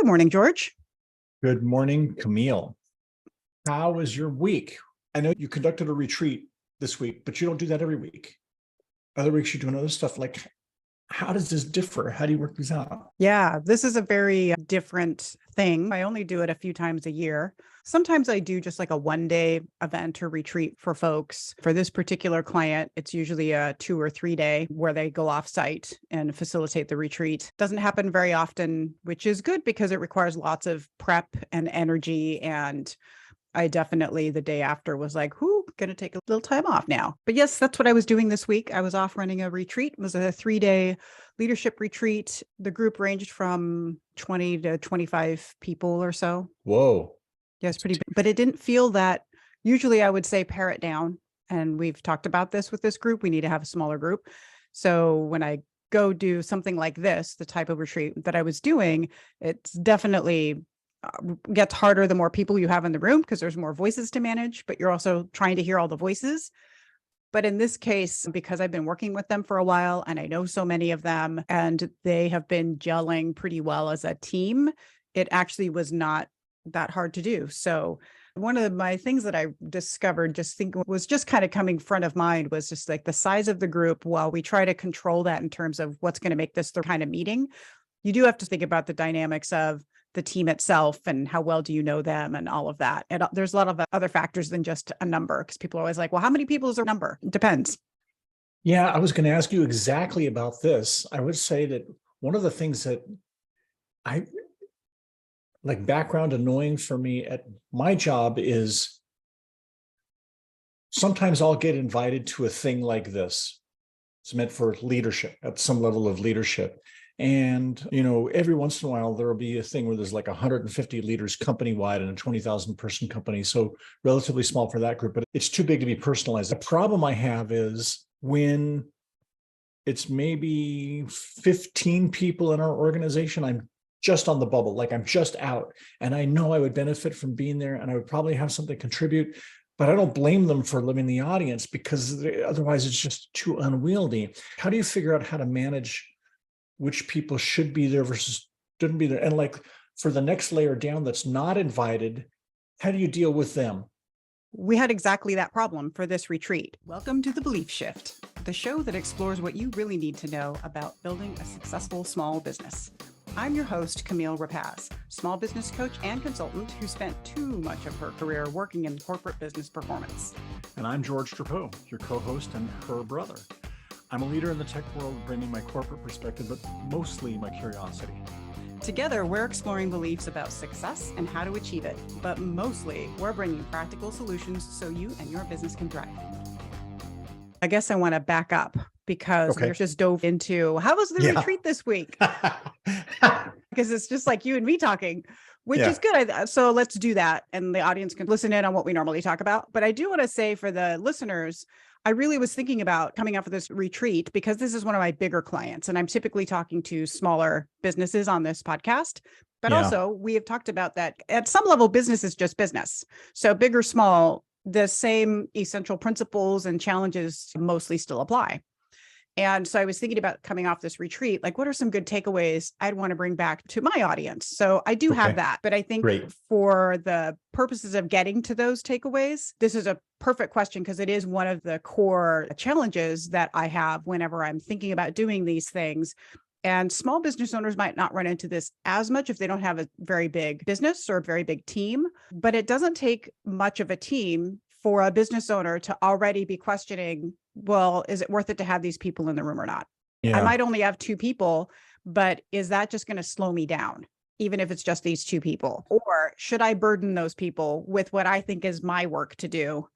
Good morning, George. Good morning, Camille. How was your week? I know you conducted a retreat this week, but you don't do that every week. Other weeks you're doing other stuff. Like, how does this differ? How do you work these out? Yeah, this is a very different thing. I only do it a few times a year. Sometimes I do just like a one-day event or retreat for folks. For this particular client, it's usually a 2 or 3 day where they go off site and facilitate the retreat. Doesn't happen very often, which is good because it requires lots of prep and energy. And I definitely the day after was like, going to take a little time off now. But yes, that's what I was doing this week. I was off running a retreat. It was a 3-day leadership retreat. The group ranged from 20 to 25 people or so. Whoa. Yes, pretty big. But it didn't feel that. Usually I would say pare it down. And we've talked about this with this group. We need to have a smaller group. So when I go do something like this, the type of retreat that I was doing, it's definitely gets harder the more people you have in the room because there's more voices to manage, but you're also trying to hear all the voices. But in this case, because I've been working with them for a while and I know so many of them and they have been gelling pretty well as a team, it actually was not that hard to do. So one of my things that I discovered, was just kind of coming front of mind was just like the size of the group. While we try to control that in terms of what's going to make this the kind of meeting, you do have to think about the dynamics of the team itself and how well do you know them and all of that. And there's a lot of other factors than just a number because people are always like, well, how many people is a number? It depends. Yeah, I was going to ask you exactly about this. I would say that one of the things that I like background annoying for me at my job is sometimes I'll get invited to a thing like this. It's meant for leadership, at some level of leadership. And, every once in a while, there'll be a thing where there's like 150 leaders company-wide in a 20,000 person company. So relatively small for that group, but it's too big to be personalized. The problem I have is when it's maybe 15 people in our organization, I'm just on the bubble, like I'm just out. And I know I would benefit from being there and I would probably have something to contribute, but I don't blame them for living the audience because otherwise it's just too unwieldy. How do you figure out how to manage which people should be there versus shouldn't be there? And like for the next layer down that's not invited, how do you deal with them? We had exactly that problem for this retreat. Welcome to The Belief Shift, the show that explores what you really need to know about building a successful small business. I'm your host, Camille Rapacz, small business coach and consultant who spent too much of her career working in corporate business performance. And I'm George Drapeau, your co-host and her brother. I'm a leader in the tech world, bringing my corporate perspective, but mostly my curiosity. Together, we're exploring beliefs about success and how to achieve it, but mostly we're bringing practical solutions so you and your business can thrive. I guess I want to back up because we just dove into how was the retreat this week? Because it's just like you and me talking, which is good. So let's do that. And the audience can listen in on what we normally talk about. But I do want to say for the listeners, I really was thinking about coming out for this retreat because this is one of my bigger clients and I'm typically talking to smaller businesses on this podcast. But also we have talked about that at some level, business is just business. So big or small, the same essential principles and challenges mostly still apply. And so I was thinking about coming off this retreat, like what are some good takeaways I'd want to bring back to my audience? So I do have that, but I think for the purposes of getting to those takeaways, this is a perfect question because it is one of the core challenges that I have whenever I'm thinking about doing these things. And small business owners might not run into this as much if they don't have a very big business or a very big team, but it doesn't take much of a team for a business owner to already be questioning, well, is it worth it to have these people in the room or not? I might only have 2 people, but is that just going to slow me down, even if it's just these 2 people? Or should I burden those people with what I think is my work to do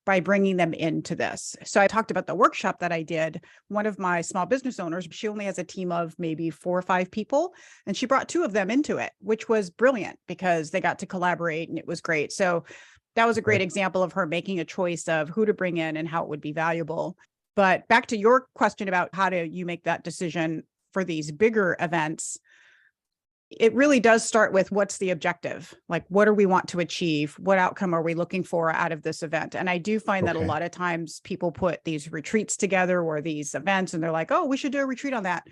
by bringing them into this? So I talked about the workshop that I did. One of my small business owners, she only has a team of maybe 4 or 5 people, and she brought 2 of them into it, which was brilliant because they got to collaborate and it was great. So that was a great example of her making a choice of who to bring in and how it would be valuable. But back to your question about how do you make that decision for these bigger events, it really does start with what's the objective? Like, what do we want to achieve? What outcome are we looking for out of this event? And I do find that a lot of times people put these retreats together or these events and they're like, oh, we should do a retreat on that.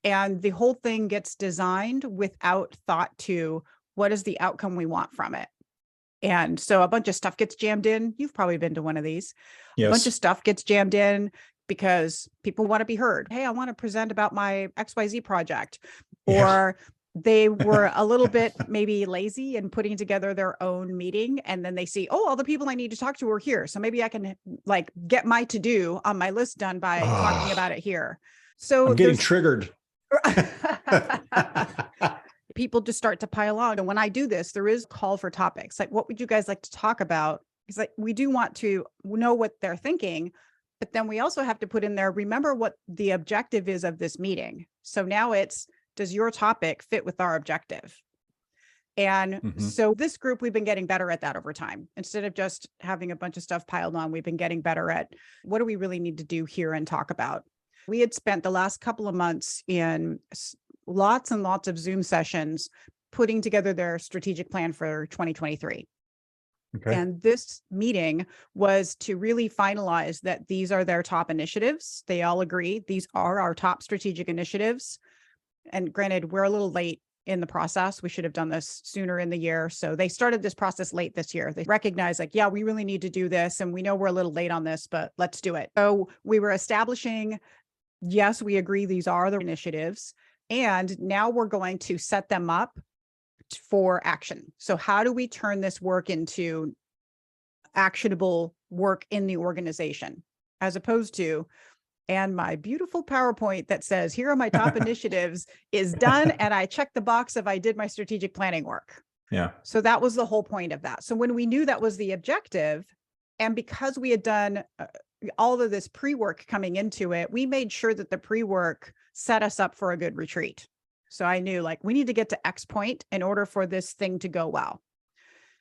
And the whole thing gets designed without thought to what is the outcome we want from it. And so a bunch of stuff gets jammed in. You've probably been to one of these. A bunch of Yes. stuff gets jammed in because people want to be heard. Hey, I want to present about my XYZ project. Yeah. Or they were a little bit maybe lazy in putting together their own meeting. And then they see, oh, all the people I need to talk to are here. So maybe I can like get my to-do on my list done by talking about it here. So I'm getting triggered. people just start to pile on. And when I do this, there is a call for topics. Like, what would you guys like to talk about? It's like, we do want to know what they're thinking, but then we also have to put in there, remember what the objective is of this meeting. So now it's, does your topic fit with our objective? And so this group, we've been getting better at that over time. Instead of just having a bunch of stuff piled on, we've been getting better at what do we really need to do here and talk about. We had spent the last couple of months in lots and lots of Zoom sessions putting together their strategic plan for 2023. Okay. And this meeting was to really finalize that these are their top initiatives. They all agree these are our top strategic initiatives. And granted, we're a little late in the process. We should have done this sooner in the year. So they started this process late this year. They recognized like, yeah, we really need to do this. And we know we're a little late on this, but let's do it. So we were establishing, yes, we agree these are the initiatives. And now we're going to set them up for action. So how do we turn this work into actionable work in the organization, as opposed to, and my beautiful PowerPoint that says, here are my top initiatives is done. And I checked the box if I did my strategic planning work. Yeah. So that was the whole point of that. So when we knew that was the objective, and because we had done all of this pre-work coming into it, we made sure that the pre-work set us up for a good retreat. So I knew like, we need to get to X point in order for this thing to go well.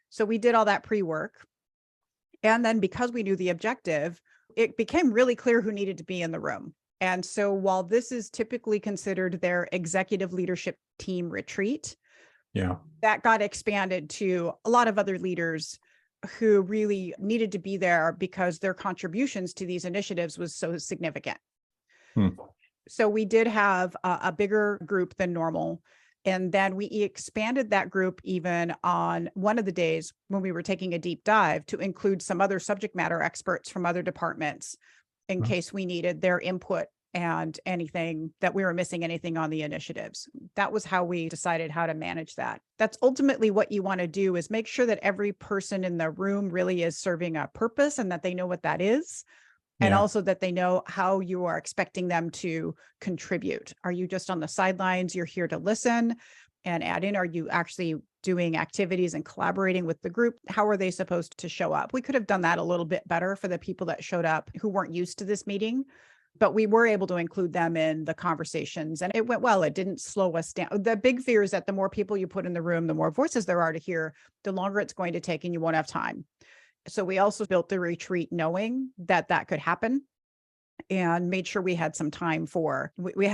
So we did all that pre-work. And then because we knew the objective, it became really clear who needed to be in the room. And so while this is typically considered their executive leadership team retreat, that got expanded to a lot of other leaders who really needed to be there because their contributions to these initiatives was so significant. So we did have a bigger group than normal. And then we expanded that group even on one of the days when we were taking a deep dive to include some other subject matter experts from other departments in case we needed their input and anything that we were missing anything on the initiatives. That was how we decided how to manage that. That's ultimately what you want to do, is make sure that every person in the room really is serving a purpose and that they know what that is. And also that they know how you are expecting them to contribute. Are you just on the sidelines? You're here to listen and add in. Are you actually doing activities and collaborating with the group? How are they supposed to show up? We could have done that a little bit better for the people that showed up who weren't used to this meeting, but we were able to include them in the conversations and it went well. It didn't slow us down. The big fear is that the more people you put in the room, the more voices there are to hear, the longer it's going to take and you won't have time. So we also built the retreat knowing that that could happen and made sure we had some time for, we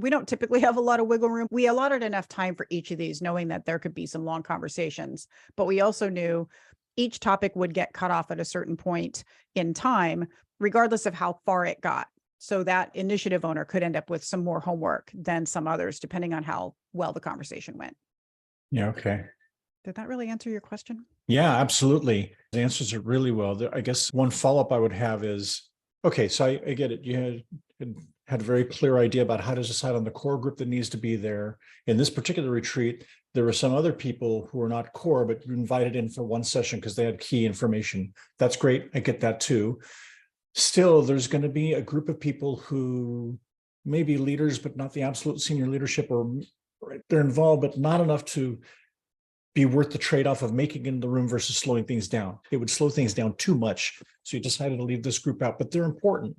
don't typically have a lot of wiggle room. We allotted enough time for each of these, knowing that there could be some long conversations, but we also knew each topic would get cut off at a certain point in time, regardless of how far it got. So that initiative owner could end up with some more homework than some others, depending on how well the conversation went. Yeah. Okay. Did that really answer your question? Yeah, absolutely. The answers are really well. I guess one follow-up I would have is, okay, so I get it. You had a very clear idea about how to decide on the core group that needs to be there. In this particular retreat, there were some other people who were not core, but you invited in for one session because they had key information. That's great. I get that too. Still, there's going to be a group of people who may be leaders, but not the absolute senior leadership, or they're involved, but not enough to be worth the trade-off of making it in the room versus slowing things down. It would slow things down too much. So you decided to leave this group out, but they're important.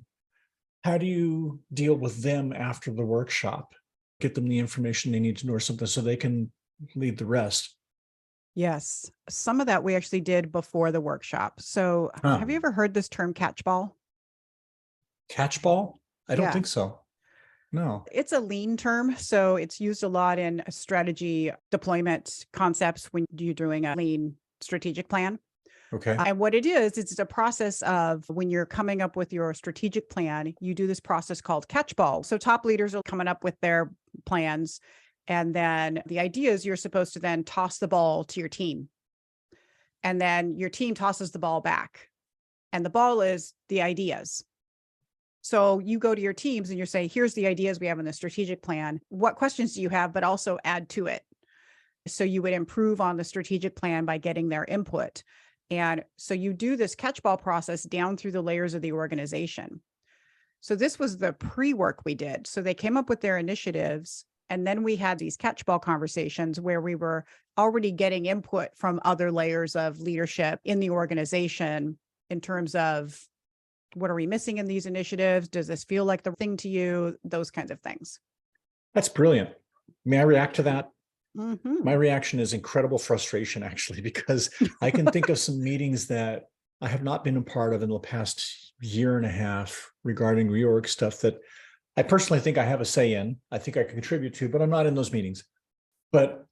How do you deal with them after the workshop? Get them the information they need to know or something so they can lead the rest. Yes. Some of that we actually did before the workshop. So have you ever heard this term catchball? Catchball? I don't think so. No. It's a lean term. So it's used a lot in strategy deployment concepts when you're doing a lean strategic plan. Okay. And what it is, it's a process of when you're coming up with your strategic plan, you do this process called catchball. So top leaders are coming up with their plans. And then the idea is you're supposed to then toss the ball to your team. And then your team tosses the ball back. And the ball is the ideas. So you go to your teams and you say, here's the ideas we have in the strategic plan. What questions do you have, but also add to it? So you would improve on the strategic plan by getting their input. And so you do this catchball process down through the layers of the organization. So this was the pre-work we did. So they came up with their initiatives, and then we had these catchball conversations where we were already getting input from other layers of leadership in the organization in terms of what are we missing in these initiatives? Does this feel like the thing to you? Those kinds of things. That's brilliant. May I react to that? Mm-hmm. My reaction is incredible frustration, actually, because I can think of some meetings that I have not been a part of in the past year and a half regarding reorg stuff that I personally think I have a say in. I think I can contribute to, but I'm not in those meetings. But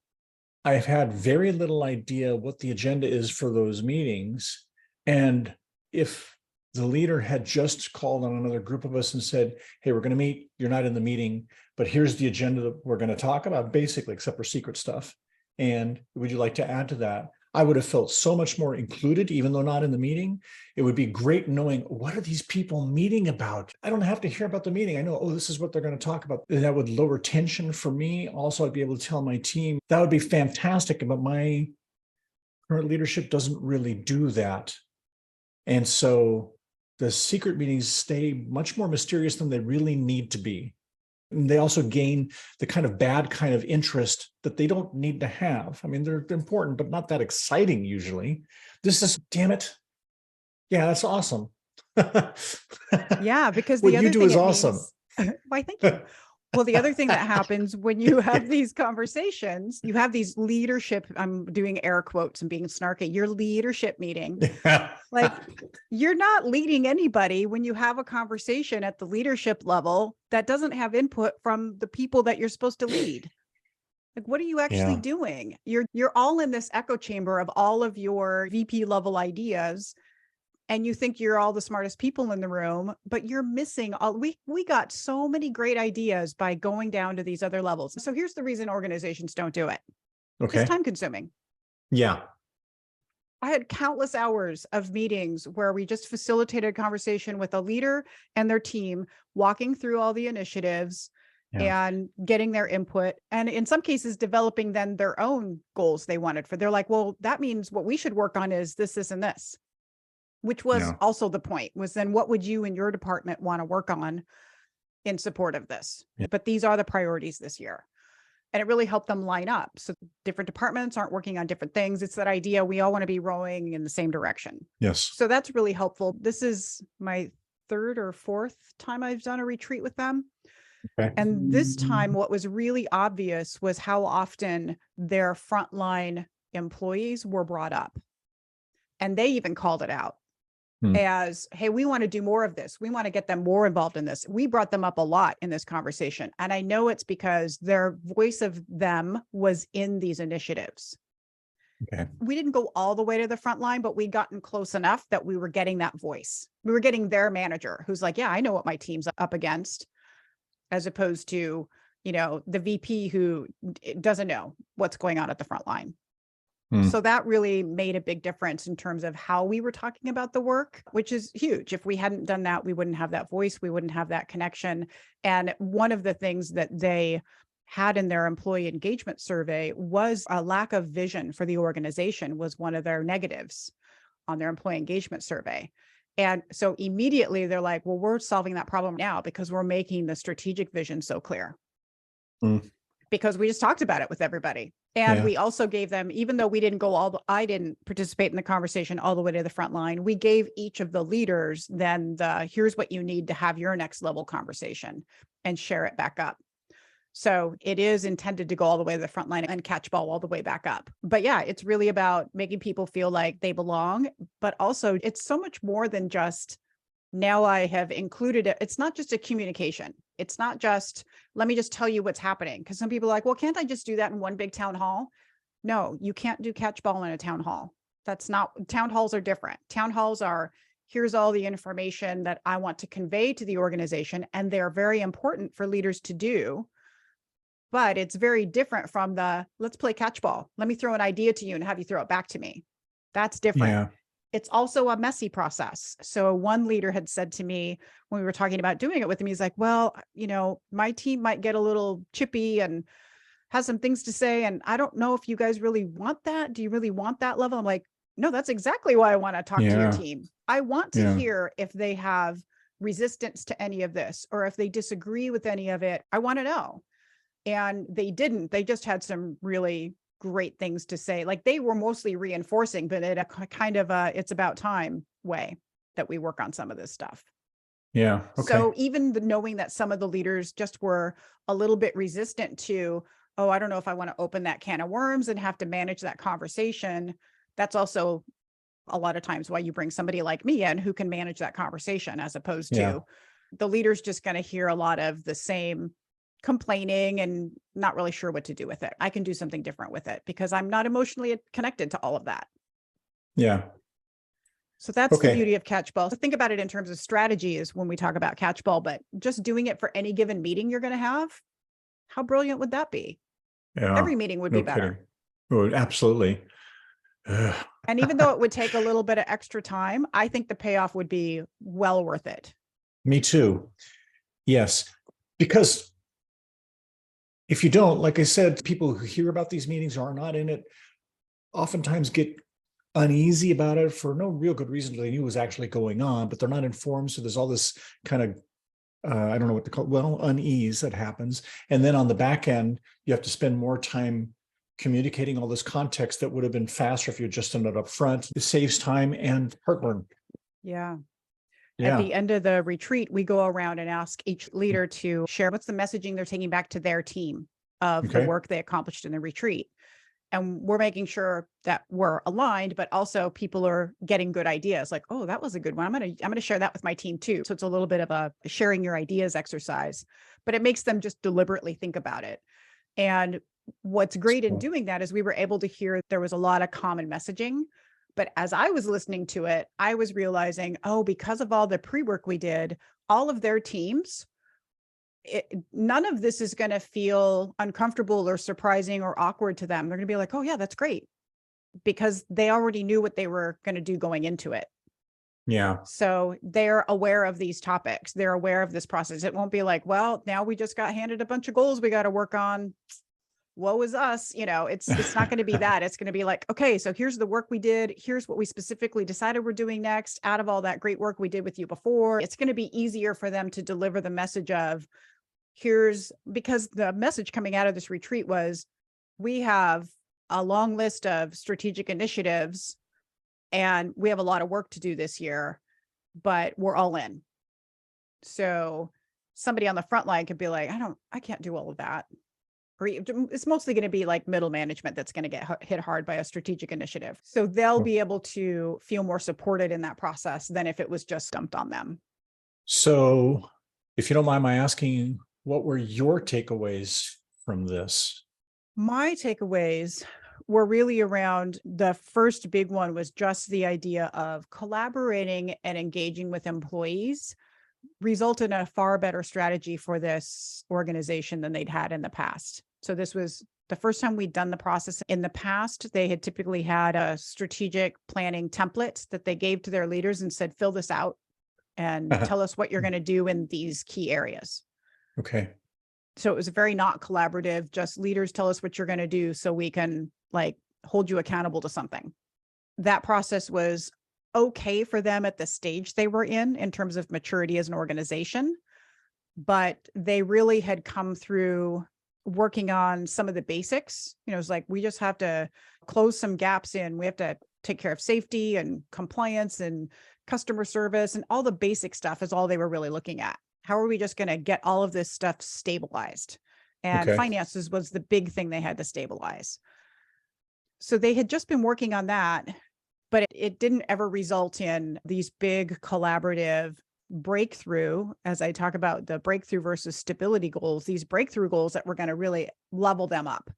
I've had very little idea what the agenda is for those meetings. And if the leader had just called on another group of us and said, hey, we're going to meet, you're not in the meeting, but here's the agenda that we're going to talk about, basically, except for secret stuff. And would you like to add to that? I would have felt so much more included, even though not in the meeting. It would be great knowing, what are these people meeting about? I don't have to hear about the meeting. I know, oh, this is what they're going to talk about. That would lower tension for me. Also, I'd be able to tell my team. That would be fantastic, but my current leadership doesn't really do that. And so the secret meetings stay much more mysterious than they really need to be. And they also gain the kind of bad kind of interest that they don't need to have. I mean, they're important, but not that exciting usually. This is, damn it. Yeah, that's awesome. Yeah, because what the other you do thing is it awesome. means, why, thank you. Well, the other thing that happens when you have these conversations, you have these leadership, I'm doing air quotes and being snarky, your leadership meeting. Like, you're not leading anybody when you have a conversation at the leadership level that doesn't have input from the people that you're supposed to lead. Like, what are you actually Yeah. doing? You're all in this echo chamber of all of your VP level ideas. And you think you're all the smartest people in the room, but you're missing all. We got so many great ideas by going down to these other levels. So here's the reason organizations don't do it. Okay. It's time consuming. Yeah. I had countless hours of meetings where we just facilitated a conversation with a leader and their team, walking through all the initiatives and getting their input. And in some cases, developing then their own goals they wanted for. They're like, well, that means what we should work on is this, this, and this. Which was also the point, was then what would you and your department want to work on in support of this? Yeah. But these are the priorities this year. And it really helped them line up. So different departments aren't working on different things. It's that idea we all want to be rowing in the same direction. Yes. So that's really helpful. This is my third or fourth time I've done a retreat with them. Okay. And this time, what was really obvious was how often their frontline employees were brought up. And they even called it out. As, hey, we want to do more of this. We want to get them more involved in this. We brought them up a lot in this conversation. And I know it's because their voice of them was in these initiatives. Okay. We didn't go all the way to the front line, but we gotten close enough that we were getting that voice. We were getting their manager who's like, yeah, I know what my team's up against, as opposed to, you know, the VP who doesn't know what's going on at the front line. So that really made a big difference in terms of how we were talking about the work, which is huge. If we hadn't done that, we wouldn't have that voice. We wouldn't have that connection. And one of the things that they had in their employee engagement survey was a lack of vision for the organization was one of their negatives on their employee engagement survey. And so immediately they're like, well, we're solving that problem now because we're making the strategic vision so clear. Because we just talked about it with everybody. And we also gave them, even though we didn't go I didn't participate in the conversation all the way to the front line, we gave each of the leaders then here's what you need to have your next level conversation and share it back up. So it is intended to go all the way to the front line and catch ball all the way back up. But yeah, it's really about making people feel like they belong, but also it's so much more than just, now I have included it. It's not just a communication. It's not just, let me just tell you what's happening. Because some people are like, well, can't I just do that in one big town hall? No, you can't do catch ball in a town hall. That's not, town halls are different. Town halls are, here's all the information that I want to convey to the organization, and they're very important for leaders to do. But it's very different from the, let's play catchball. Let me throw an idea to you and have you throw it back to me. That's different. Yeah. It's also a messy process. So one leader had said to me when we were talking about doing it with him, he's like, well, my team might get a little chippy and has some things to say. And I don't know if you guys really want that. Do you really want that level? I'm like, no, that's exactly why I want to talk to your team. I want to hear if they have resistance to any of this, or if they disagree with any of it. I want to know. And they didn't. They just had some really great things to say. Like, they were mostly reinforcing, but in a kind of a, it's about time way that we work on some of this stuff. Yeah. Okay. So even knowing that some of the leaders just were a little bit resistant to, oh, I don't know if I want to open that can of worms and have to manage that conversation. That's also a lot of times why you bring somebody like me in who can manage that conversation, as opposed to the leader's just going to hear a lot of the same complaining and not really sure what to do with it. I can do something different with it because I'm not emotionally connected to all of that. Yeah. So that's the beauty of catchball. So think about it in terms of strategies when we talk about catchball, but just doing it for any given meeting you're going to have, how brilliant would that be? Yeah. Every meeting would be better. Oh, absolutely. And even though it would take a little bit of extra time, I think the payoff would be well worth it. Me too. Yes. Because if you don't, like I said, people who hear about these meetings or are not in it oftentimes get uneasy about it for no real good reason. They knew what was actually going on, but they're not informed. So there's all this kind of, I don't know what to call it, well, unease that happens. And then on the back end, you have to spend more time communicating all this context that would have been faster if you had just done it up front. It saves time and heartburn. Yeah. Yeah. At the end of the retreat, we go around and ask each leader to share what's the messaging they're taking back to their team of the work they accomplished in the retreat. And we're making sure that we're aligned, but also people are getting good ideas like, oh, that was a good one. I'm going to share that with my team too. So it's a little bit of a sharing your ideas exercise, but it makes them just deliberately think about it. And what's great in doing that is we were able to hear there was a lot of common messaging. But as I was listening to it, I was realizing, oh, because of all the pre-work we did, all of their teams, none of this is going to feel uncomfortable or surprising or awkward to them. They're going to be like, oh yeah, that's great. Because they already knew what they were going to do going into it. Yeah. So they're aware of these topics. They're aware of this process. It won't be like, well, now we just got handed a bunch of goals we got to work on. Woe is us. It's not going to be that. It's going to be like, okay, so here's the work we did. Here's what we specifically decided we're doing next out of all that great work we did with you before. It's going to be easier for them to deliver the message of because the message coming out of this retreat was, we have a long list of strategic initiatives and we have a lot of work to do this year, but we're all in. So somebody on the front line could be like, I can't do all of that. Or it's mostly going to be like middle management that's going to get hit hard by a strategic initiative. So they'll be able to feel more supported in that process than if it was just dumped on them. So if you don't mind my asking, what were your takeaways from this? My takeaways were really around, the first big one was just the idea of collaborating and engaging with employees resulted in a far better strategy for this organization than they'd had in the past. So this was the first time we'd done the process. In the past, they had typically had a strategic planning template that they gave to their leaders and said, fill this out and tell us what you're going to do in these key areas. Okay. So it was very not collaborative, just leaders tell us what you're going to do so we can hold you accountable to something. That process was okay for them at the stage they were in terms of maturity as an organization, but they really had come through working on some of the basics. It's like, we just have to close some gaps in. We have to take care of safety and compliance and customer service, and all the basic stuff is all they were really looking at. How are we just going to get all of this stuff stabilized? And finances was the big thing they had to stabilize. So they had just been working on that, but it didn't ever result in these big collaborative breakthrough. As I talk about the breakthrough versus stability goals, these breakthrough goals that were going to really level them up.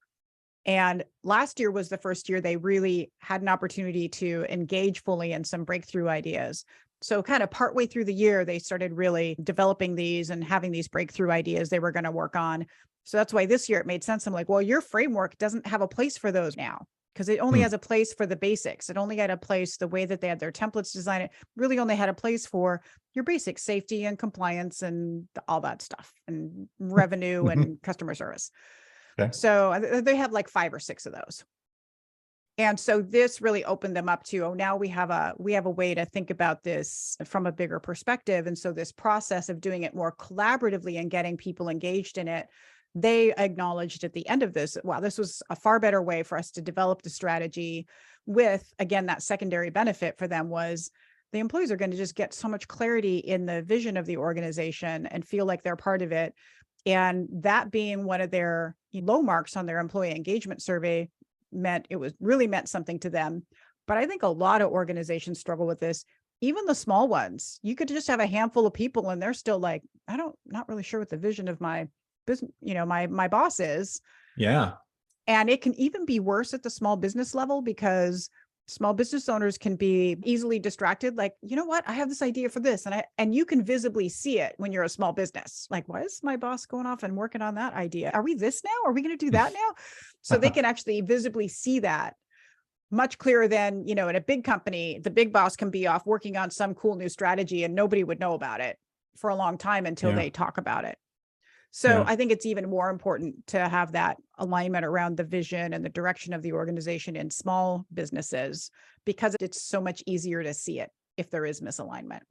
And last year was the first year they really had an opportunity to engage fully in some breakthrough ideas. So kind of partway through the year, they started really developing these and having these breakthrough ideas they were going to work on. So that's why this year it made sense. I'm like, well, your framework doesn't have a place for those now, because it only Hmm. has a place for the basics. It only had a place, the way that they had their templates designed, it really only had a place for your basic safety and compliance and all that stuff, and revenue and customer service. Okay. So they have like 5 or 6 of those. And so this really opened them up to, oh, now we have a way to think about this from a bigger perspective. And so this process of doing it more collaboratively and getting people engaged in it, they acknowledged at the end of this, wow, this was a far better way for us to develop the strategy with, again, that secondary benefit for them was the employees are going to just get so much clarity in the vision of the organization and feel like they're part of it. And that being one of their low marks on their employee engagement survey meant something to them. But I think a lot of organizations struggle with this, even the small ones. You could just have a handful of people and they're still like, not really sure what the vision of my business, my boss is. Yeah. And it can even be worse at the small business level, because small business owners can be easily distracted. Like, you know what, I have this idea for this. And you can visibly see it when you're a small business. Like, why is my boss going off and working on that idea? Are we this now? Are we going to do that now? So they can actually visibly see that much clearer than, in a big company, the big boss can be off working on some cool new strategy and nobody would know about it for a long time until they talk about it. So I think it's even more important to have that alignment around the vision and the direction of the organization in small businesses, because it's so much easier to see it if there is misalignment.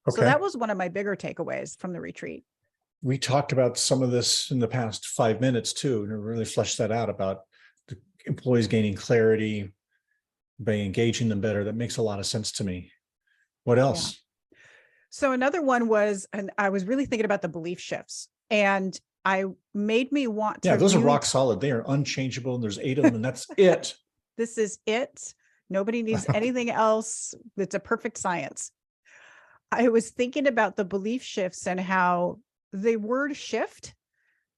So that was one of my bigger takeaways from the retreat. We talked about some of this in the past 5 minutes too, and really fleshed that out about the employees gaining clarity by engaging them better. That makes a lot of sense to me. What else? Yeah. So another one was, and I was really thinking about the belief shifts, and I made me want to. Yeah, those are rock solid. They are unchangeable, and there's 8 of them, and that's it. This is it. Nobody needs anything else. It's a perfect science. I was thinking about the belief shifts and how the word shift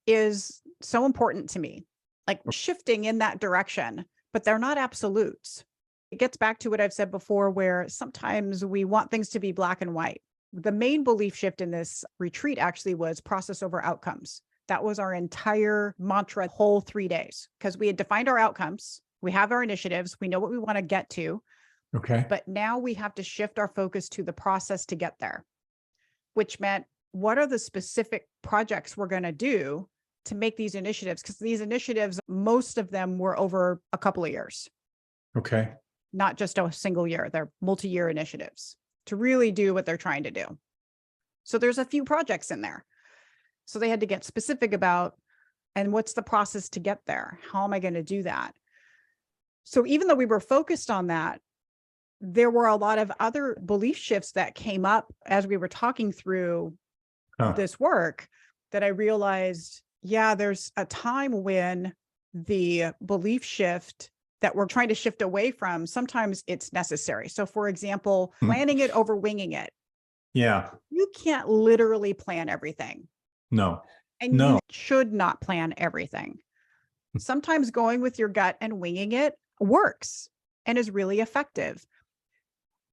is so important to me, like shifting in that direction, but they're not absolutes. It gets back to what I've said before, where sometimes we want things to be black and white. The main belief shift in this retreat actually was process over outcomes. That was our entire mantra, whole 3 days, because we had defined our outcomes. We have our initiatives. We know what we want to get to. Okay. But now we have to shift our focus to the process to get there, which meant, what are the specific projects we're going to do to make these initiatives? Because these initiatives, most of them were over a couple of years. Okay. Not just a single year. They're multi-year initiatives to really do what they're trying to do. So there's a few projects in there. So they had to get specific about, and what's the process to get there? How am I going to do that? So even though we were focused on that, there were a lot of other belief shifts that came up as we were talking through this work, that I realized, yeah, there's a time when the belief shift that we're trying to shift away from, sometimes it's necessary. So for example, planning it over winging it. Yeah. You can't literally plan everything. No. And you should not plan everything. Sometimes going with your gut and winging it works and is really effective.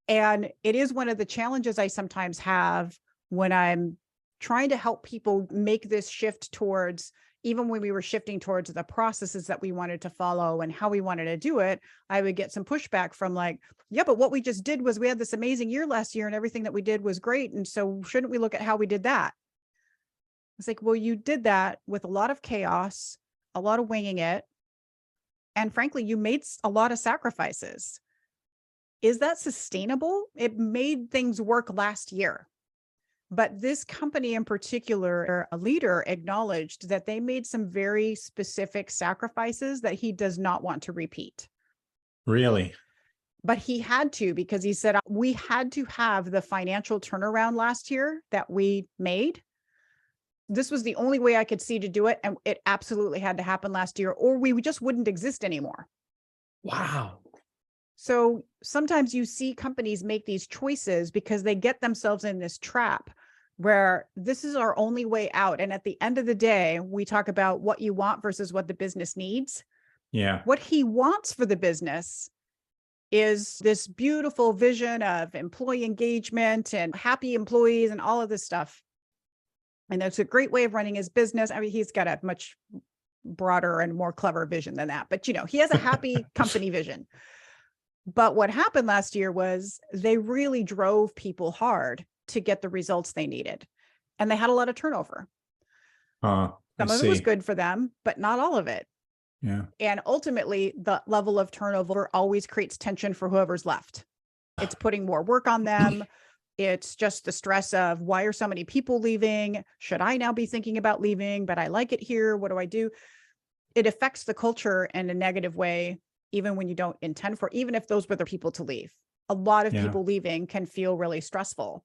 And it is one of the challenges I sometimes have when I'm trying to help people make this shift towards, even when we were shifting towards the processes that we wanted to follow and how we wanted to do it, I would get some pushback from like, yeah, but what we just did was we had this amazing year last year and everything that we did was great. And so shouldn't we look at how we did that? It's like, well, you did that with a lot of chaos, a lot of winging it. And frankly, you made a lot of sacrifices. Is that sustainable? It made things work last year. But this company in particular, a leader acknowledged that they made some very specific sacrifices that he does not want to repeat. Really? But he had to, because he said, we had to have the financial turnaround last year that we made. This was the only way I could see to do it. And it absolutely had to happen last year, or we just wouldn't exist anymore. Wow. So sometimes you see companies make these choices because they get themselves in this trap where this is our only way out. And at the end of the day, we talk about what you want versus what the business needs. Yeah. What he wants for the business is this beautiful vision of employee engagement and happy employees and all of this stuff. And that's a great way of running his business. I mean, he's got a much broader and more clever vision than that, but he has a happy company vision. But what happened last year was they really drove people hard to get the results they needed. And they had a lot of turnover. I Some of it was see. good for them, but not all of it. Yeah. And ultimately, the level of turnover always creates tension for whoever's left. It's putting more work on them. It's just the stress of, why are so many people leaving? Should I now be thinking about leaving? But I like it here. What do I do? It affects the culture in a negative way, even when you don't intend for, even if those were the people to leave. A lot of Yeah. people leaving can feel really stressful.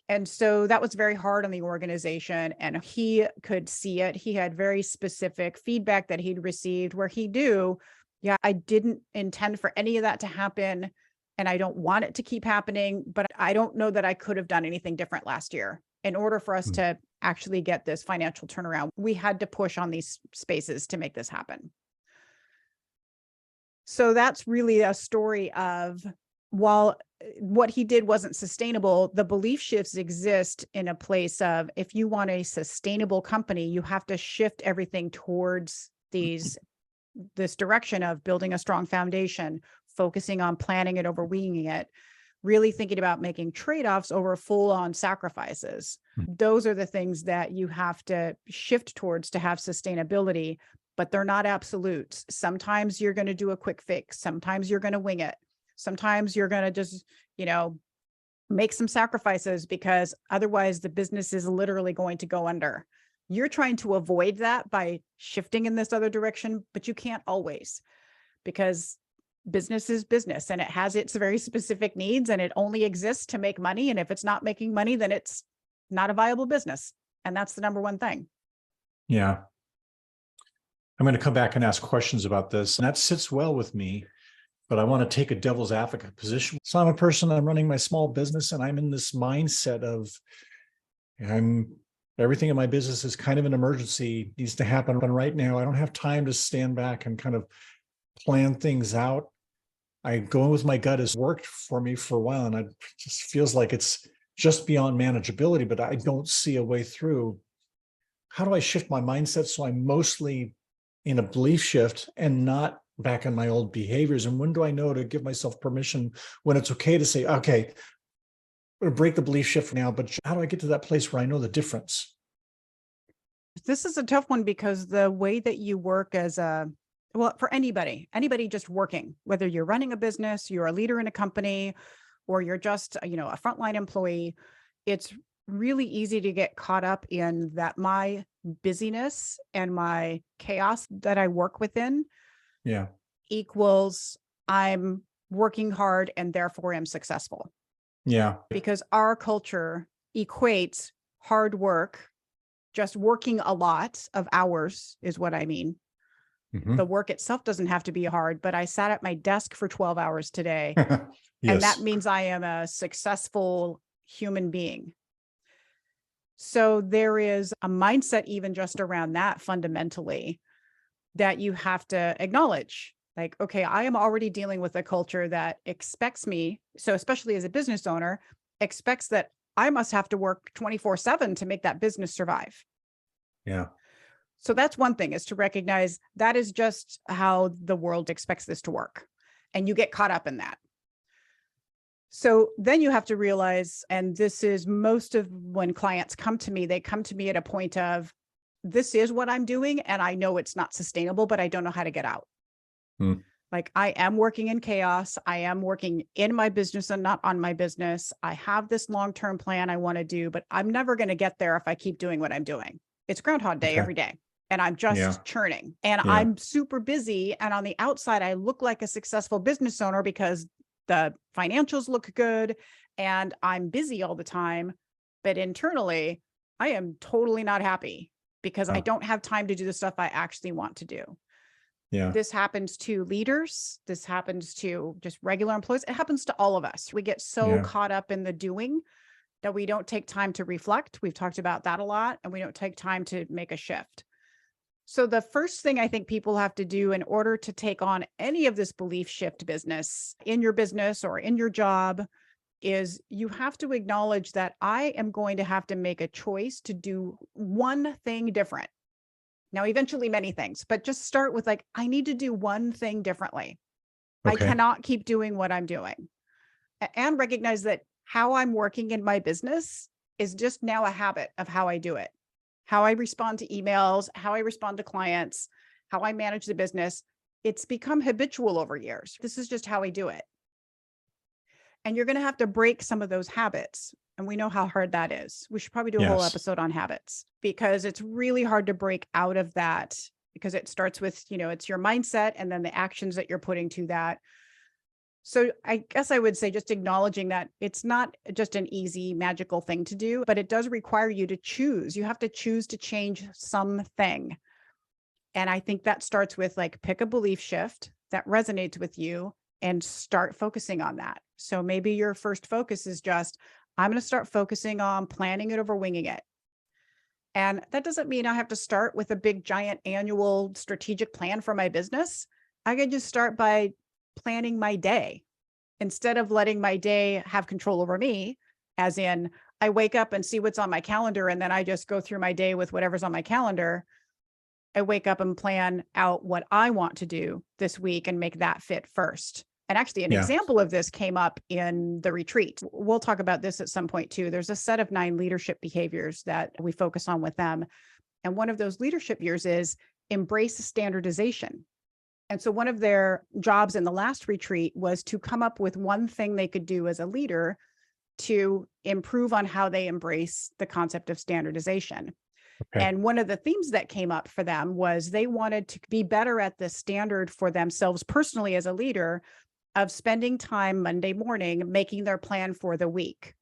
And so that was very hard on the organization, and he could see it. He had very specific feedback that he'd received where he knew, yeah, I didn't intend for any of that to happen, and I don't want it to keep happening, but I don't know that I could have done anything different last year. In order for us to actually get this financial turnaround, we had to push on these spaces to make this happen. So that's really a story of, while what he did wasn't sustainable, the belief shifts exist in a place of, if you want a sustainable company, you have to shift everything towards this direction of building a strong foundation, focusing on planning it over winging it, really thinking about making trade-offs over full-on sacrifices. Those are the things that you have to shift towards to have sustainability, but they're not absolutes. Sometimes you're going to do a quick fix. Sometimes you're going to wing it. Sometimes you're going to just, make some sacrifices, because otherwise the business is literally going to go under. You're trying to avoid that by shifting in this other direction, but you can't always, because business is business and it has its very specific needs, and it only exists to make money. And if it's not making money, then it's not a viable business. And that's the number one thing. Yeah. I'm going to come back and ask questions about this, and that sits well with me, but I want to take a devil's advocate position. So I'm a person, I'm running my small business, and I'm in this mindset of everything in my business is kind of an emergency, needs to happen right now. I don't have time to stand back and kind of plan things out. Going with my gut has worked for me for a while, and it just feels like it's just beyond manageability, but I don't see a way through. How do I shift my mindset so I'm mostly in a belief shift and not back in my old behaviors? And when do I know to give myself permission, when it's okay to say, okay, I'm going to break the belief shift now, but how do I get to that place where I know the difference? This is a tough one, because the way that you work for anybody just working, whether you're running a business, you're a leader in a company, or you're just, a frontline employee, it's really easy to get caught up in that my busyness and my chaos that I work within equals I'm working hard and therefore I'm successful. Yeah. Because our culture equates hard work, just working a lot of hours is what I mean. The work itself doesn't have to be hard, but I sat at my desk for 12 hours today. Yes. And that means I am a successful human being. So there is a mindset even just around that fundamentally that you have to acknowledge. Like, okay, I am already dealing with a culture that expects me, so especially as a business owner, expects that I must have to work 24/7 to make that business survive. Yeah. So that's one thing, is to recognize that is just how the world expects this to work. And you get caught up in that. So then you have to realize, and this is most of when clients come to me, they come to me at a point of, this is what I'm doing, and I know it's not sustainable, but I don't know how to get out. Like, I am working in chaos. I am working in my business and not on my business. I have this long-term plan I want to do, but I'm never going to get there if I keep doing what I'm doing. It's Groundhog Day every day. And I'm just churning, and I'm super busy. And on the outside, I look like a successful business owner because the financials look good and I'm busy all the time. But internally, I am totally not happy because I don't have time to do the stuff I actually want to do. Yeah. This happens to leaders. This happens to just regular employees. It happens to all of us. We get so caught up in the doing that we don't take time to reflect. We've talked about that a lot, and we don't take time to make a shift. So the first thing I think people have to do in order to take on any of this belief shift business in your business or in your job is you have to acknowledge that I am going to have to make a choice to do one thing different. Now, eventually many things, but just start with like, I need to do one thing differently. I Okay. cannot keep doing what I'm doing. And recognize that how I'm working in my business is just now a habit of how I do it. How I respond to emails, how I respond to clients, how I manage the business. It's become habitual over years. This is just how I do it. And you're going to have to break some of those habits. And we know how hard that is. We should probably do a whole Yes. episode on habits because it's really hard to break out of that because it starts with, it's your mindset and then the actions that you're putting to that. So I guess I would say just acknowledging that it's not just an easy magical thing to do, but it does require you to choose. You have to choose to change something. And I think that starts with like pick a belief shift that resonates with you and start focusing on that. So maybe your first focus is just, I'm going to start focusing on planning it over winging it. And that doesn't mean I have to start with a big, giant annual strategic plan for my business. I can just start by planning my day instead of letting my day have control over me, as in I wake up and see what's on my calendar and then I just go through my day with whatever's on my calendar. I wake up and plan out what I want to do this week and make that fit first. And actually, an Yeah. example of this came up in the retreat. We'll talk about this at some point too. There's a set of 9 leadership behaviors that we focus on with them. And one of those leadership years is embrace standardization. And so one of their jobs in the last retreat was to come up with one thing they could do as a leader to improve on how they embrace the concept of standardization. Okay. And one of the themes that came up for them was they wanted to be better at the standard for themselves personally as a leader of spending time Monday morning making their plan for the week.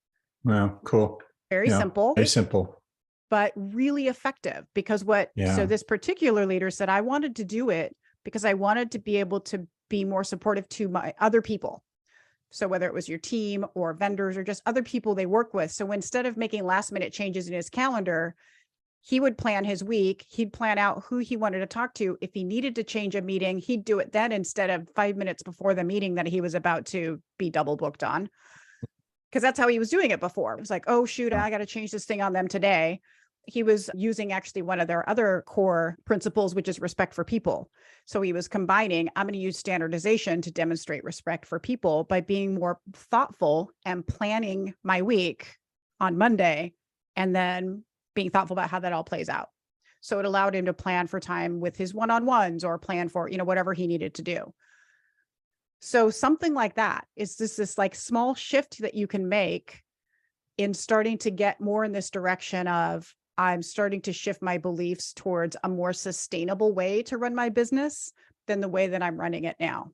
Wow. Cool. Very simple, Very simple. but really effective because so this particular leader said, I wanted to do it because I wanted to be able to be more supportive to my other people. So whether it was your team or vendors or just other people they work with. So instead of making last minute changes in his calendar, he would plan his week. He'd plan out who he wanted to talk to. If he needed to change a meeting, he'd do it then instead of 5 minutes before the meeting that he was about to be double booked on. Because that's how he was doing it before. It was like, oh, shoot, I got to change this thing on them today. He was using actually one of their other core principles, which is respect for people. So he was combining, I'm going to use standardization to demonstrate respect for people by being more thoughtful and planning my week on Monday and then being thoughtful about how that all plays out. So it allowed him to plan for time with his one-on-ones or plan for, whatever he needed to do. So something like that is this like small shift that you can make in starting to get more in this direction of I'm starting to shift my beliefs towards a more sustainable way to run my business than the way that I'm running it now.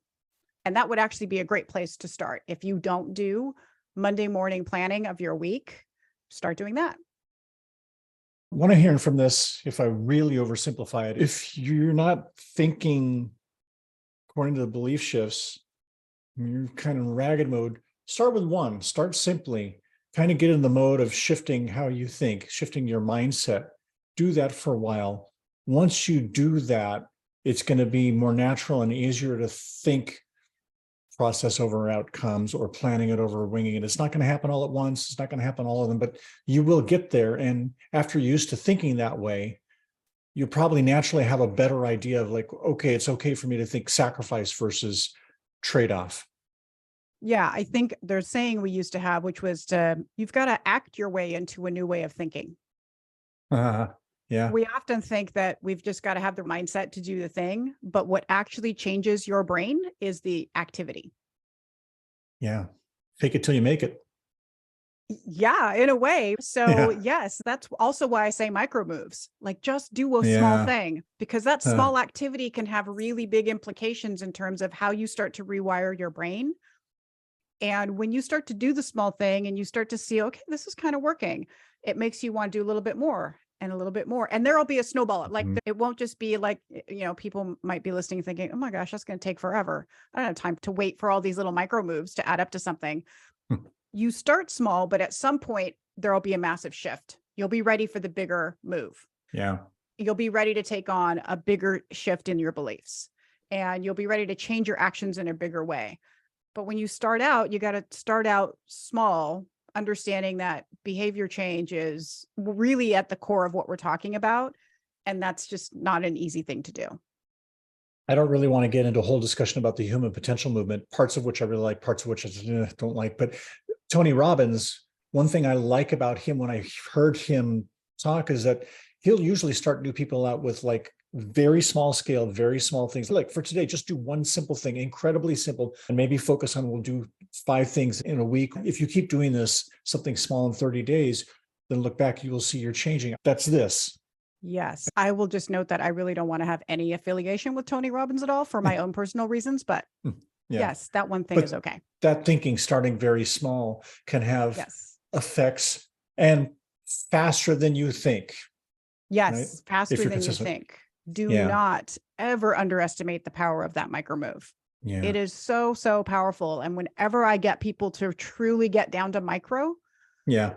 And that would actually be a great place to start. If you don't do Monday morning planning of your week, start doing that. What I'm hearing from this, if I really oversimplify it, if you're not thinking according to the belief shifts, you're kind of in ragged mode, start with one, start simply, kind of get in the mode of shifting how you think, shifting your mindset. Do that for a while. Once you do that, it's going to be more natural and easier to think process over outcomes or planning it over winging it. It's not going to happen all at once. It's not going to happen all of them, but you will get there. And after you're used to thinking that way, you probably naturally have a better idea of like, okay, it's okay for me to think sacrifice versus trade-off. Yeah, I think there's a saying we used to have, which was you've got to act your way into a new way of thinking. Yeah. We often think that we've just got to have the mindset to do the thing, but what actually changes your brain is the activity. Yeah. Fake it till you make it. Yeah, in a way. So yes, that's also why I say micro moves, like just do a small thing, because that small activity can have really big implications in terms of how you start to rewire your brain. And when you start to do the small thing and you start to see, okay, this is kind of working, it makes you want to do a little bit more and a little bit more. And there'll be a snowball. Like it won't just be like, people might be listening thinking, oh my gosh, that's going to take forever. I don't have time to wait for all these little micro moves to add up to something. You start small, but at some point there'll be a massive shift. You'll be ready for the bigger move. Yeah. you'll be ready to take on a bigger shift in your beliefs, and you'll be ready to change your actions in a bigger way. But when you start out, you got to start out small, understanding that behavior change is really at the core of what we're talking about. And that's just not an easy thing to do. I don't really want to get into a whole discussion about the human potential movement, parts of which I really like, parts of which I don't like. But Tony Robbins, one thing I like about him when I heard him talk is that he'll usually start new people out with like very small scale, very small things. Like for today, just do one simple thing, incredibly simple, and maybe focus on, we'll do 5 things in a week. If you keep doing this, something small in 30 days, then look back, you will see you're changing. That's this. Yes. I will just note that I really don't want to have any affiliation with Tony Robbins at all for my own personal reasons, but yes, that one thing is okay. That thinking, starting very small, can have effects and faster than you think. Yes, right? Faster than you think. Do not ever underestimate the power of that micro move. It is so, so powerful. And whenever I get people to truly get down to micro,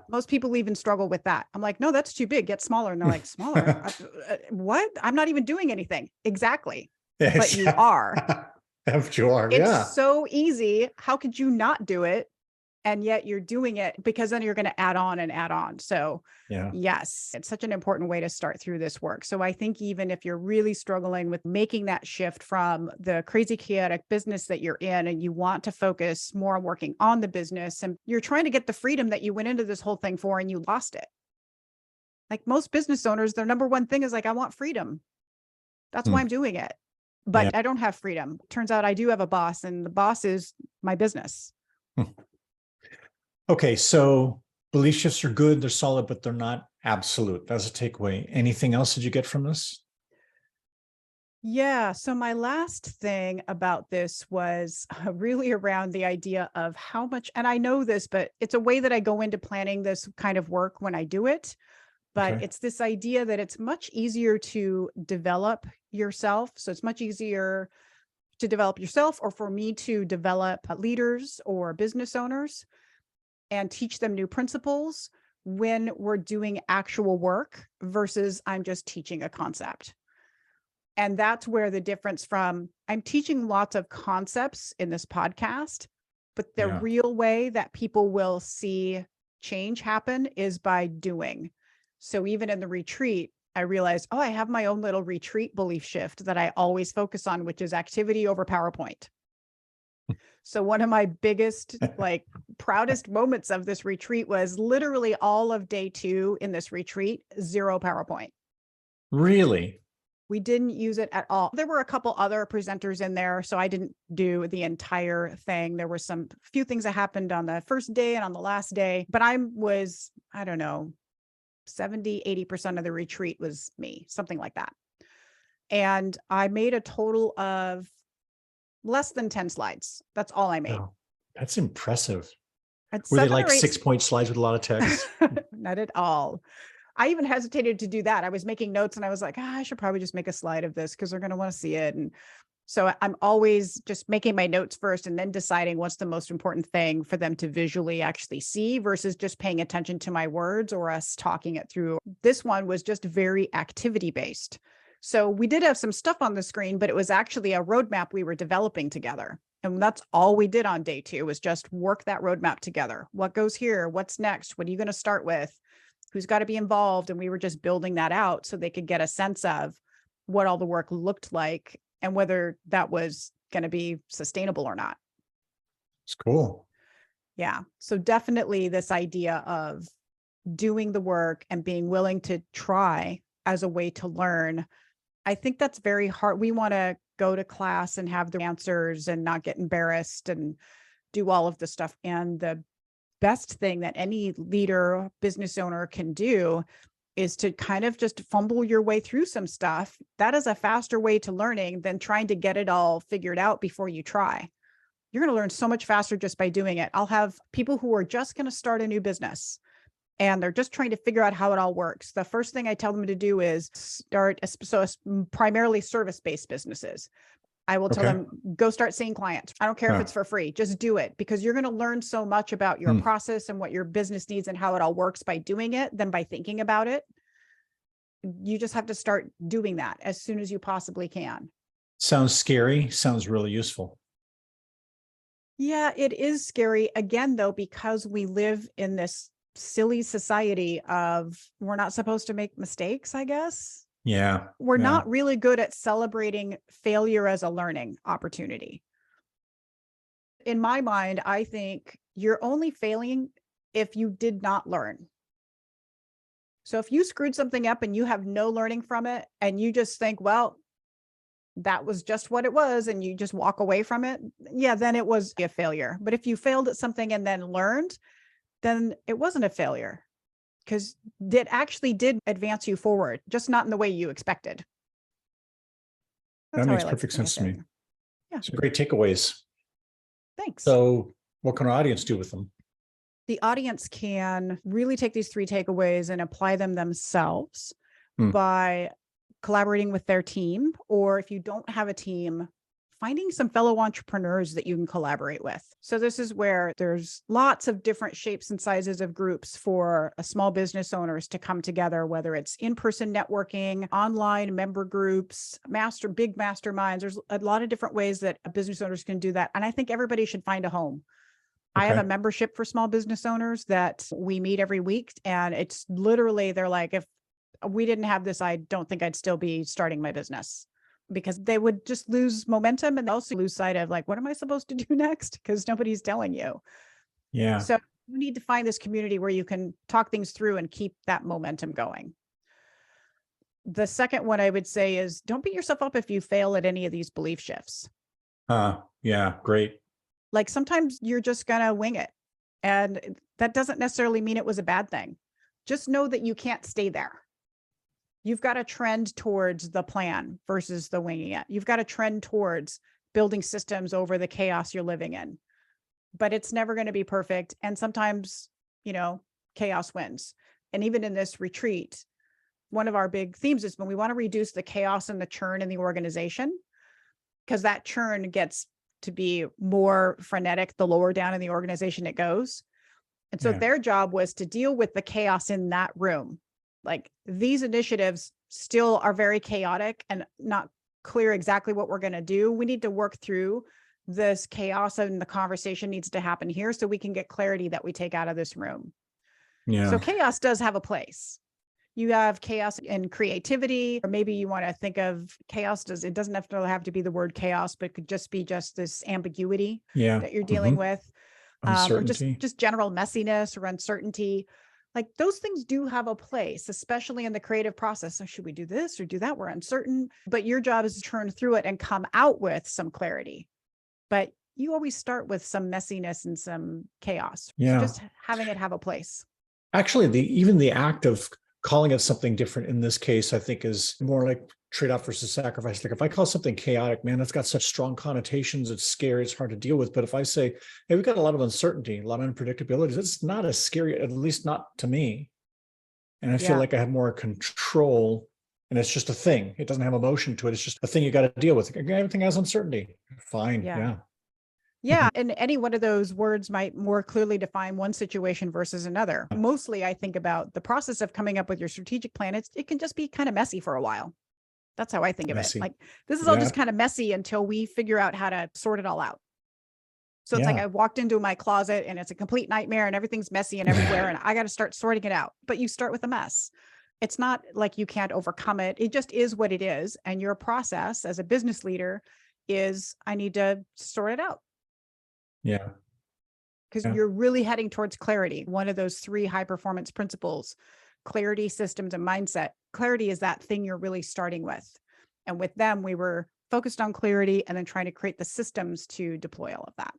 most people even struggle with that. I'm like, no, that's too big. Get smaller. And they're like, smaller? What? I'm not even doing anything. Exactly. But you are. You are. It's so easy. How could you not do it? And yet you're doing it, because then you're going to add on and add on. So yes, it's such an important way to start through this work. So I think even if you're really struggling with making that shift from the crazy chaotic business that you're in, and you want to focus more on working on the business, and you're trying to get the freedom that you went into this whole thing for, and you lost it. Like most business owners, their number one thing is like, I want freedom. That's why I'm doing it. But I don't have freedom. Turns out I do have a boss, and the boss is my business. Okay, so belief shifts are good, they're solid, but they're not absolute. That's a takeaway. Anything else did you get from this? Yeah. So my last thing about this was really around the idea of how much, and I know this, but it's a way that I go into planning this kind of work when I do it. But it's this idea that it's much easier to develop yourself. So it's much easier to develop yourself, or for me to develop leaders or business owners and teach them new principles when we're doing actual work versus I'm just teaching a concept. And that's where the difference from, I'm teaching lots of concepts in this podcast, but the real way that people will see change happen is by doing. So even in the retreat, I realized, I have my own little retreat belief shift that I always focus on, which is activity over PowerPoint. So one of my biggest, proudest moments of this retreat was literally all of day 2 in this retreat, 0 PowerPoint. Really? We didn't use it at all. There were a couple other presenters in there, so I didn't do the entire thing. There were few things that happened on the first day and on the last day, but I don't know, 70, 80% of the retreat was me, something like that. And I made a total of less than 10 slides. That's all I made. Oh, that's impressive. Were they like 6-point slides with a lot of text? Not at all. I even hesitated to do that. I was making notes and I was like, I should probably just make a slide of this because they're going to want to see it. And so I'm always just making my notes first and then deciding what's the most important thing for them to visually actually see versus just paying attention to my words or us talking it through. This one was just very activity based. So we did have some stuff on the screen, but it was actually a roadmap we were developing together. And that's all we did on day 2 was just work that roadmap together. What goes here? What's next? What are you going to start with? Who's got to be involved? And we were just building that out so they could get a sense of what all the work looked like and whether that was going to be sustainable or not. It's cool. Yeah. So definitely this idea of doing the work and being willing to try as a way to learn. I think that's very hard. We want to go to class and have the answers and not get embarrassed and do all of the stuff. And the best thing that any leader, business owner can do is to kind of just fumble your way through some stuff. That is a faster way to learning than trying to get it all figured out before you try. You're going to learn so much faster just by doing it. I'll have people who are just going to start a new business and they're just trying to figure out how it all works. The first thing I tell them to do is start, primarily service-based businesses. I will tell them, go start seeing clients. I don't care if it's for free, just do it because you're going to learn so much about your process and what your business needs and how it all works by doing it than by thinking about it. You just have to start doing that as soon as you possibly can. Sounds scary. Sounds really useful. Yeah, it is scary. Again, though, because we live in this silly society of we're not supposed to make mistakes, I guess. Yeah. We're Yeah. not really good at celebrating failure as a learning opportunity. In my mind, I think you're only failing if you did not learn. So if you screwed something up and you have no learning from it, and you just think, well, that was just what it was, and you just walk away from it, yeah, then it was a failure. But if you failed at something and then learned, then it wasn't a failure because it actually did advance you forward, just not in the way you expected. That's That how I makes like to perfect think of sense to me. it. Yeah. Some great takeaways. Thanks. So what can our audience do with them? The audience can really take these 3 takeaways and apply them themselves Hmm. by collaborating with their team, or if you don't have a team, finding some fellow entrepreneurs that you can collaborate with. So this is where there's lots of different shapes and sizes of groups for small business owners to come together, whether it's in-person networking, online member groups, big masterminds. There's a lot of different ways that business owners can do that. And I think everybody should find a home. I have a Okay. membership for small business owners that we meet every week. And it's literally, they're like, if we didn't have this, I don't think I'd still be starting my business, because they would just lose momentum and also lose sight of like, what am I supposed to do next? Because nobody's telling you. Yeah. So you need to find this community where you can talk things through and keep that momentum going. The second one I would say is don't beat yourself up if you fail at any of these belief shifts. Yeah. Great. Like sometimes you're just going to wing it. And that doesn't necessarily mean it was a bad thing. Just know that you can't stay there. You've got to trend towards the plan versus the winging it. You've got to trend towards building systems over the chaos you're living in. But it's never going to be perfect. And sometimes, chaos wins. And even in this retreat, one of our big themes is when we want to reduce the chaos and the churn in the organization, because that churn gets to be more frenetic the lower down in the organization it goes. And so their job was to deal with the chaos in that room. Like these initiatives still are very chaotic and not clear exactly what we're going to do. We need to work through this chaos, and the conversation needs to happen here so we can get clarity that we take out of this room. Yeah. So chaos does have a place. You have chaos in creativity, or maybe you want to think of chaos it doesn't have to be the word chaos, but could just be just this ambiguity that you're dealing with, or just general messiness or uncertainty. Like those things do have a place, especially in the creative process. So should we do this or do that? We're uncertain, but your job is to turn through it and come out with some clarity. But you always start with some messiness and some chaos. Yeah. So just having it have a place. Actually, even the act of calling it something different in this case, I think is more like trade-off versus sacrifice. Like if I call something chaotic, man, that's got such strong connotations. It's scary. It's hard to deal with. But if I say, hey, we've got a lot of uncertainty, a lot of unpredictabilities, it's not as scary, at least not to me. And I feel like I have more control, and it's just a thing. It doesn't have emotion to it. It's just a thing you got to deal with. Everything has uncertainty. Fine. Yeah. And any one of those words might more clearly define one situation versus another. Mostly I think about the process of coming up with your strategic plan. It can just be kind of messy for a while. That's how I think of it. Like this is all just kind of messy until we figure out how to sort it all out. So it's like I walked into my closet and it's a complete nightmare and everything's messy and everywhere and I got to start sorting it out. But you start with a mess. It's not like you can't overcome it. It just is what it is. And your process as a business leader is I need to sort it out. Yeah. Because you're really heading towards clarity. One of those 3 high performance principles, clarity, systems, and mindset. Clarity is that thing you're really starting with. And with them, we were focused on clarity and then trying to create the systems to deploy all of that.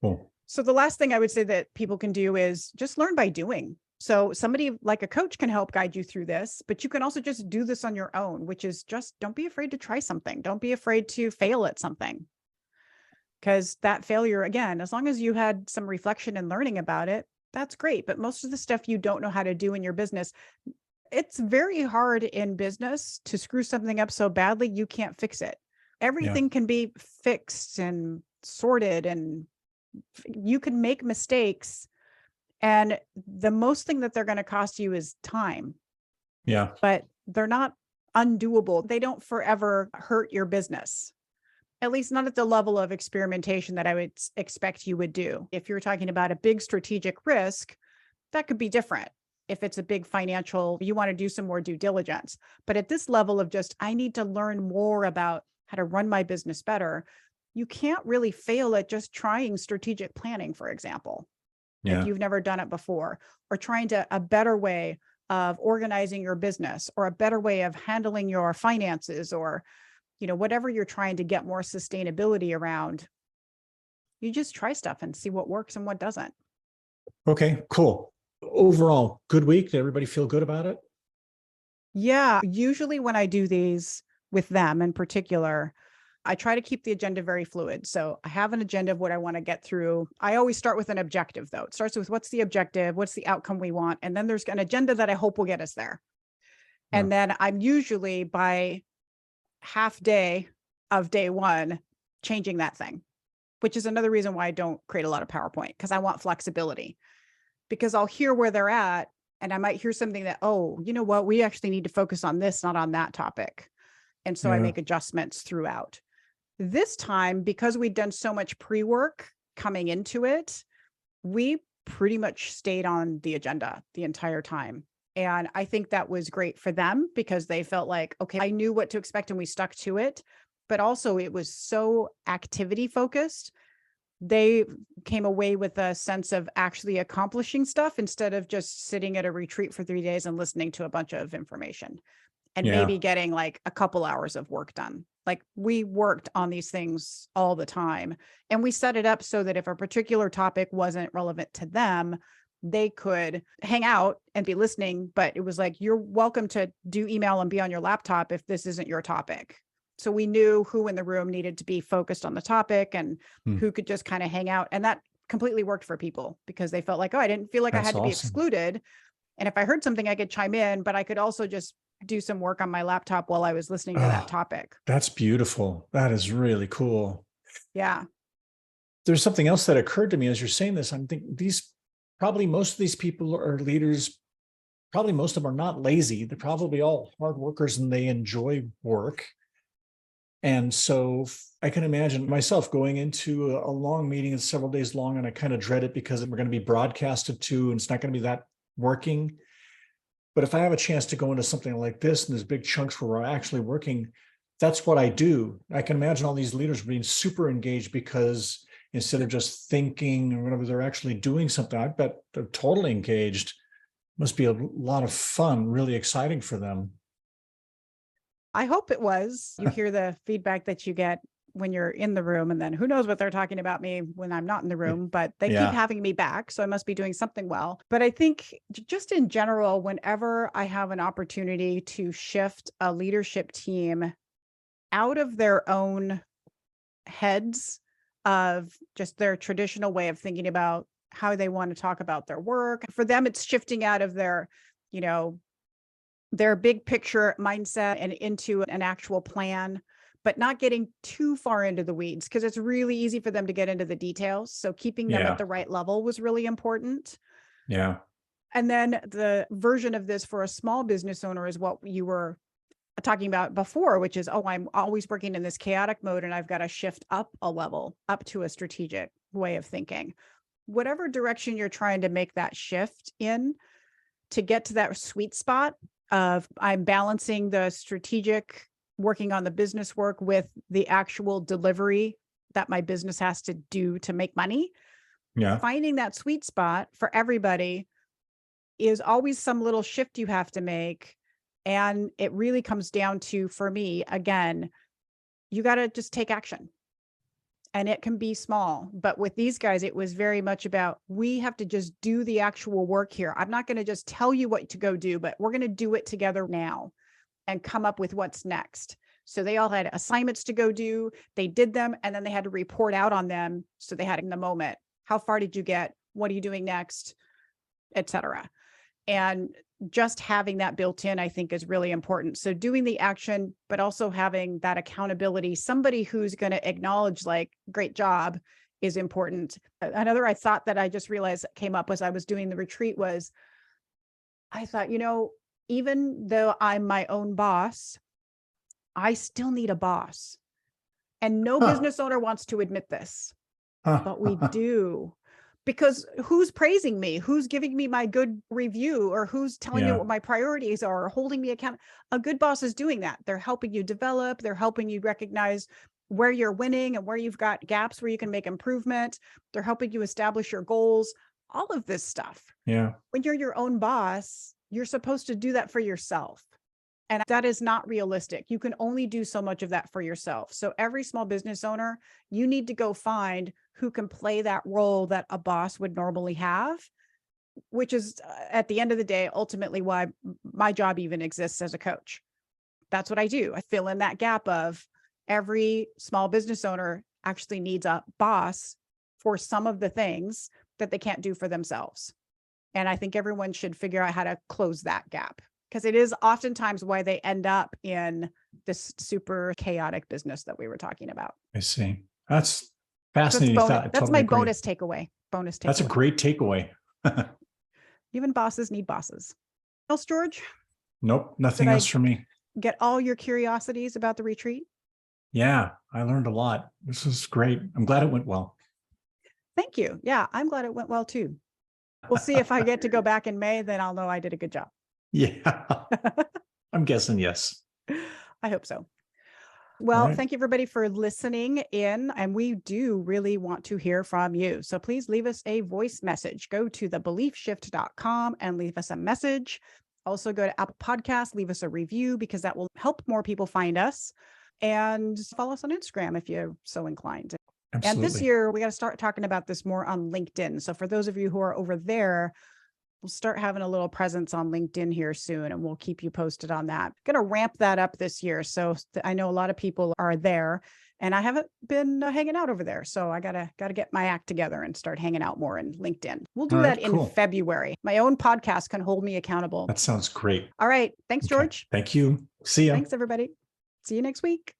Cool. So the last thing I would say that people can do is just learn by doing. So somebody like a coach can help guide you through this, but you can also just do this on your own, which is just don't be afraid to try something. Don't be afraid to fail at something. Because that failure, again, as long as you had some reflection and learning about it, that's great. But most of the stuff you don't know how to do in your business, it's very hard in business to screw something up so badly you can't fix it. Everything can be fixed and sorted, and you can make mistakes. And the most thing that they're going to cost you is time. Yeah. but they're not undoable. They don't forever hurt your business, at least not at the level of experimentation that I would expect you would do. If you're talking about a big strategic risk, that could be different. If it's a big financial, you want to do some more due diligence. But at this level of just, I need to learn more about how to run my business better, you can't really fail at just trying strategic planning, for example, if Yeah. you've never done it before, or trying to a better way of organizing your business, or a better way of handling your finances, or whatever you're trying to get more sustainability around. You just try stuff and see what works and what doesn't. Okay, cool. Overall, good week. Did everybody feel good about it? Yeah, usually when I do these with them in particular, I try to keep the agenda very fluid. So I have an agenda of what I want to get through. I always start with an objective, though. It starts with what's the objective, what's the outcome we want, and then there's an agenda that I hope will get us there. Yeah. And then I'm usually by half day of day one changing that thing, which is another reason why I don't create a lot of PowerPoint, because I want flexibility. Because I'll hear where they're at, and I might hear something that, oh, you know what, we actually need to focus on this, not on that topic. And so I Yeah. make adjustments throughout. This time, because we'd done so much pre-work coming into it, we pretty much stayed on the agenda the entire time. And I think that was great for them, because they felt like, okay, I knew what to expect and we stuck to it. But also it was so activity focused. They came away with a sense of actually accomplishing stuff instead of just sitting at a retreat for 3 days and listening to a bunch of information, and Yeah. maybe getting like a couple hours of work done. Like, we worked on these things all the time, and we set it up so that if a particular topic wasn't relevant to them, they could hang out and be listening. But it was like, you're welcome to do email and be on your laptop if this isn't your topic. So we knew who in the room needed to be focused on the topic and who could just kind of hang out. And that completely worked for people, because they felt like, oh, I didn't feel like I That's had to be awesome. excluded. And if I heard something, I could chime in, but I could also just do some work on my laptop while I was listening to that Oh, topic. that's beautiful. That is really cool. Yeah. There's something else that occurred to me as you're saying this. I'm thinking most of these people are leaders. Probably most of them are not lazy. They're probably all hard workers and they enjoy work. And so I can imagine myself going into a long meeting. It's several days long, and I kind of dread it because we're going to be broadcasted to, and it's not going to be that working. But if I have a chance to go into something like this, and there's big chunks where we're actually working, that's what I do. I can imagine all these leaders being super engaged, because instead of just thinking or whatever, they're actually doing something. I bet they're totally engaged. Must be a lot of fun, really exciting for them. I hope it was. You hear the feedback that you get when you're in the room, and then who knows what they're talking about me when I'm not in the room, but they keep having me back. So I must be doing something well. But I think just in general, whenever I have an opportunity to shift a leadership team out of their own heads of just their traditional way of thinking about how they want to talk about their work, for them, it's shifting out of their, their big picture mindset and into an actual plan, but not getting too far into the weeds, because it's really easy for them to get into the details. So keeping them at the right level was really important. Yeah. And then the version of this for a small business owner is what you were talking about before, which is, oh, I'm always working in this chaotic mode and I've got to shift up a level, up to a strategic way of thinking. Whatever direction you're trying to make that shift in, to get to that sweet spot of I'm balancing the strategic working on the business work with the actual delivery that my business has to do to make money. Yeah. Finding that sweet spot for everybody is always some little shift you have to make. And it really comes down to, for me, again, you got to just take action. And it can be small, but with these guys, it was very much about, we have to just do the actual work here. I'm not going to just tell you what to go do, but we're going to do it together now and come up with what's next. So they all had assignments to go do. They did them, and then they had to report out on them. So they had in the moment, how far did you get? What are you doing next? Et cetera. And just having that built in, I think, is really important. So doing the action, but also having that accountability, somebody who's going to acknowledge, like, great job, is important. Another I thought that I just realized came up as I was doing the retreat was, I thought, even though I'm my own boss, I still need a boss. And no business owner wants to admit this, but we do. Because who's praising me? Who's giving me my good review, or who's telling me what my priorities are, or holding me accountable? A good boss is doing that. They're helping you develop. They're helping you recognize where you're winning and where you've got gaps where you can make improvement. They're helping you establish your goals, all of this stuff. Yeah. When you're your own boss, you're supposed to do that for yourself. And that is not realistic. You can only do so much of that for yourself. So every small business owner, you need to go find who can play that role that a boss would normally have, which is at the end of the day, ultimately why my job even exists as a coach. That's what I do. I fill in that gap of every small business owner actually needs a boss for some of the things that they can't do for themselves. And I think everyone should figure out how to close that gap, because it is oftentimes why they end up in this super chaotic business that we were talking about. I see. That's fascinating. That's my bonus takeaway. That's a great takeaway. Even bosses need bosses. Else, George? Nope. Nothing else for me. Get all your curiosities about the retreat? Yeah, I learned a lot. This is great. I'm glad it went well. Thank you. Yeah, I'm glad it went well too. We'll see if I get to go back in May, then I'll know I did a good job. Yeah, I'm guessing yes. I hope so. Well, right. Thank you everybody for listening in, and we do really want to hear from you. So please leave us a voice message. Go to thebeliefshift.com and leave us a message. Also go to Apple Podcasts, leave us a review, because that will help more people find us, and follow us on Instagram if you're so inclined. Absolutely. And this year we got to start talking about this more on LinkedIn. So for those of you who are over there, we'll start having a little presence on LinkedIn here soon, and we'll keep you posted on that. Going to ramp that up this year. So I know a lot of people are there, and I haven't been hanging out over there. So I gotta get my act together and start hanging out more in LinkedIn. We'll do that in February. My own podcast can hold me accountable. That sounds great. All right. Thanks, George. Thank you. See ya. Thanks, everybody. See you next week.